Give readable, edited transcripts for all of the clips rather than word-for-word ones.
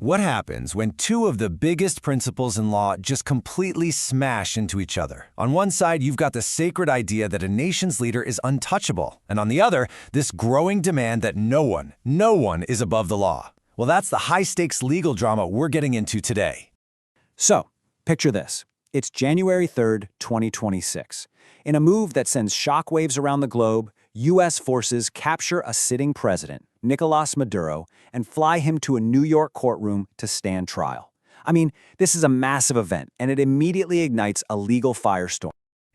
What happens when two of the biggest principles in law just completely smash into each other? On one side, you've got the sacred idea that a nation's leader is untouchable, and on the other, this growing demand that no one is above the law. Well, that's the high-stakes legal drama we're getting into today. So, picture this. It's January 3rd, 2026. In a move that sends shockwaves around the globe, U.S. forces capture a sitting president, Nicolás Maduro, and fly him to a New York courtroom to stand trial. I mean, this is a massive event, and it immediately ignites a legal firestorm.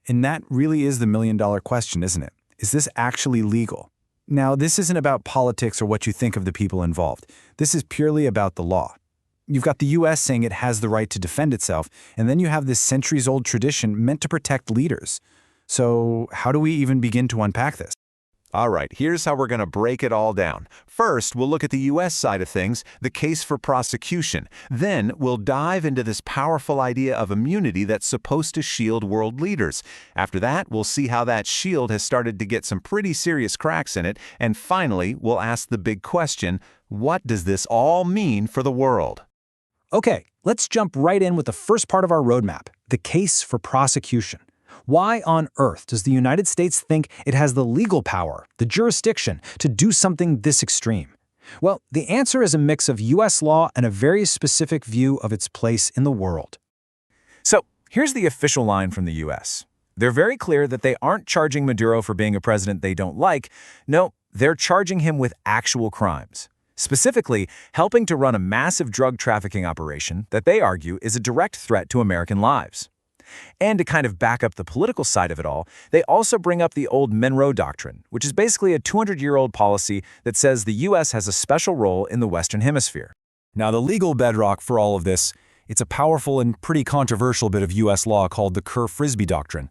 And that really is the million-dollar question, isn't it? Is this actually legal? Now, this isn't about politics or what you think of the people involved. This is purely about the law. You've got the U.S. saying it has the right to defend itself, and then you have this centuries-old tradition meant to protect leaders. So how do we even begin to unpack this? All right, here's how we're going to break it all down. First, we'll look at the U.S. side of things, the case for prosecution. Then, we'll dive into this powerful idea of immunity that's supposed to shield world leaders. After that, we'll see how that shield has started to get some pretty serious cracks in it. And finally, we'll ask the big question, what does this all mean for the world? Okay, let's jump right in with the first part of our roadmap, the case for prosecution. Why on earth does the United States think it has the legal power, the jurisdiction, to do something this extreme? Well, the answer is a mix of U.S. law and a very specific view of its place in the world. So, here's the official line from the U.S. They're very clear that they aren't charging Maduro for being a president they don't like. No, they're charging him with actual crimes. Specifically, helping to run a massive drug trafficking operation that they argue is a direct threat to American lives. And to kind of back up the political side of it all, they also bring up the old Monroe Doctrine, which is basically a 200-year-old policy that says the U.S. has a special role in the Western Hemisphere. Now, the legal bedrock for all of this, it's a powerful and pretty controversial bit of U.S. law called the Kerr-Frisbee Doctrine.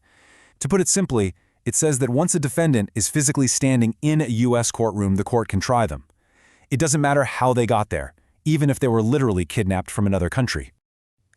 To put it simply, it says that once a defendant is physically standing in a U.S. courtroom, the court can try them. It doesn't matter how they got there, even if they were literally kidnapped from another country.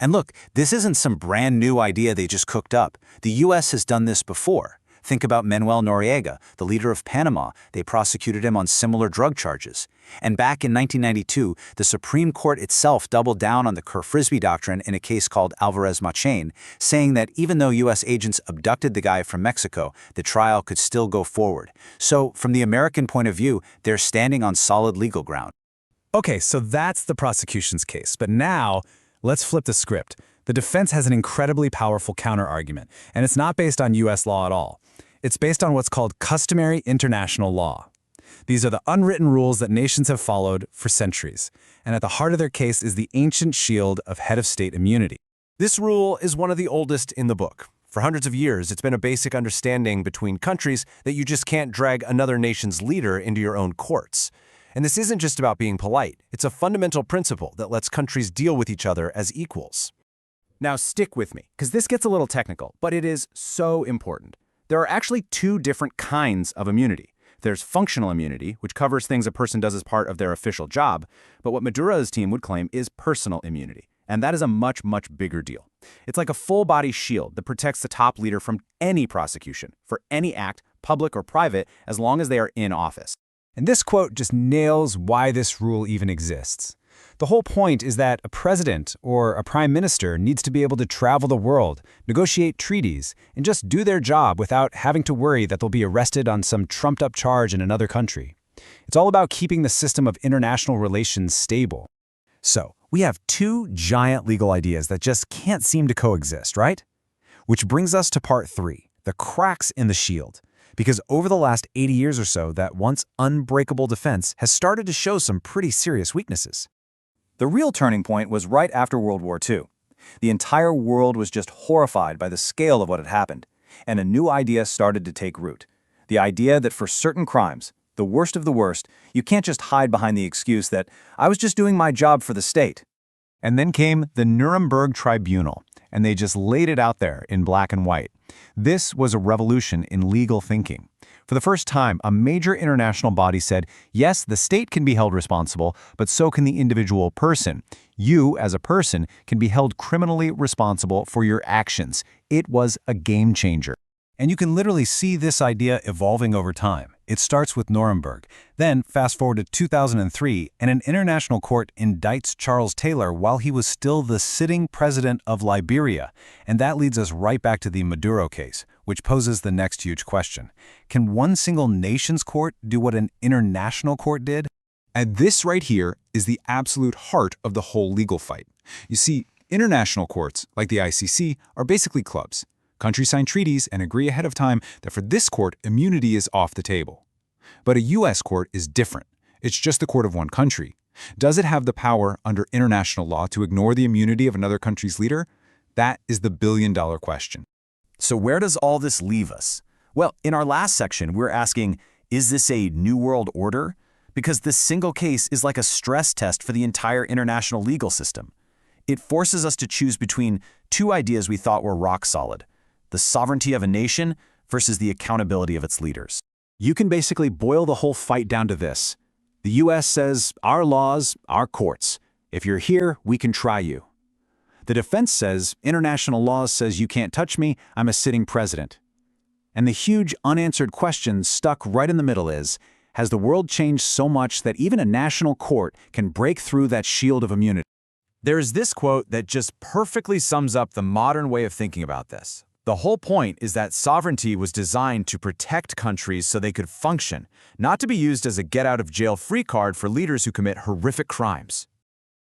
And look, this isn't some brand new idea they just cooked up. The U.S. has done this before. Think about Manuel Noriega, the leader of Panama. They prosecuted him on similar drug charges. And back in 1992, the Supreme Court itself doubled down on the Kerr-Frisbee Doctrine in a case called Alvarez-Machain, saying that even though U.S. agents abducted the guy from Mexico, the trial could still go forward. So, from the American point of view, they're standing on solid legal ground. Okay, so that's the prosecution's case. But now, let's flip the script. The defense has an incredibly powerful counter-argument, and it's not based on U.S. law at all. It's based on what's called customary international law. These are the unwritten rules that nations have followed for centuries, and at the heart of their case is the ancient shield of head of state immunity. This rule is one of the oldest in the book. For hundreds of years, it's been a basic understanding between countries that you just can't drag another nation's leader into your own courts. And this isn't just about being polite. It's a fundamental principle that lets countries deal with each other as equals. Now stick with me, because this gets a little technical, but it is so important. There are actually two different kinds of immunity. There's functional immunity, which covers things a person does as part of their official job, but what Maduro's team would claim is personal immunity. And that is a much, much bigger deal. It's like a full-body shield that protects the top leader from any prosecution, for any act, public or private, as long as they are in office. And this quote just nails why this rule even exists. The whole point is that a president or a prime minister needs to be able to travel the world, negotiate treaties, and just do their job without having to worry that they'll be arrested on some trumped-up charge in another country. It's all about keeping the system of international relations stable. So, we have two giant legal ideas that just can't seem to coexist, right? Which brings us to part 3, the cracks in the shield. Because over the last 80 years or so, that once unbreakable defense has started to show some pretty serious weaknesses. The real turning point was right after World War II. The entire world was just horrified by the scale of what had happened, and a new idea started to take root. The idea that for certain crimes, the worst of the worst, you can't just hide behind the excuse that, I was just doing my job for the state. And then came the Nuremberg Tribunal, and they just laid it out there in black and white. This was a revolution in legal thinking. For the first time, a major international body said, yes, the state can be held responsible, but so can the individual person. You, as a person, can be held criminally responsible for your actions. It was a game changer. And you can literally see this idea evolving over time. It starts with Nuremberg. Then, fast forward to 2003, and an international court indicts Charles Taylor while he was still the sitting president of Liberia. And that leads us right back to the Maduro case, which poses the next huge question. Can one single nation's court do what an international court did? And this right here is the absolute heart of the whole legal fight. You see, international courts, like the ICC, are basically clubs. Countries sign treaties and agree ahead of time that for this court, immunity is off the table. But a U.S. court is different. It's just the court of one country. Does it have the power under international law to ignore the immunity of another country's leader? That is the billion-dollar question. So where does all this leave us? Well, in our last section, we're asking, is this a new world order? Because this single case is like a stress test for the entire international legal system. It forces us to choose between two ideas we thought were rock solid: the sovereignty of a nation versus the accountability of its leaders. You can basically boil the whole fight down to this. The U.S. says, our laws, our courts. If you're here, we can try you. The defense says, international law says you can't touch me, I'm a sitting president. And the huge unanswered question stuck right in the middle is, has the world changed so much that even a national court can break through that shield of immunity? There's this quote that just perfectly sums up the modern way of thinking about this. The whole point is that sovereignty was designed to protect countries so they could function, not to be used as a get-out-of-jail-free card for leaders who commit horrific crimes.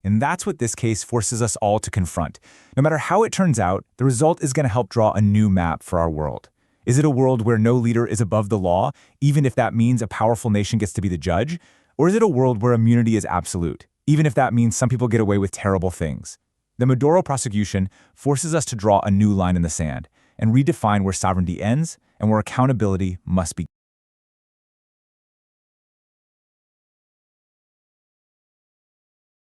And that's what this case forces us all to confront. No matter how it turns out, the result is going to help draw a new map for our world. Is it a world where no leader is above the law, even if that means a powerful nation gets to be the judge? Or is it a world where immunity is absolute, even if that means some people get away with terrible things? The Maduro prosecution forces us to draw a new line in the sand and redefine where sovereignty ends and where accountability must begin.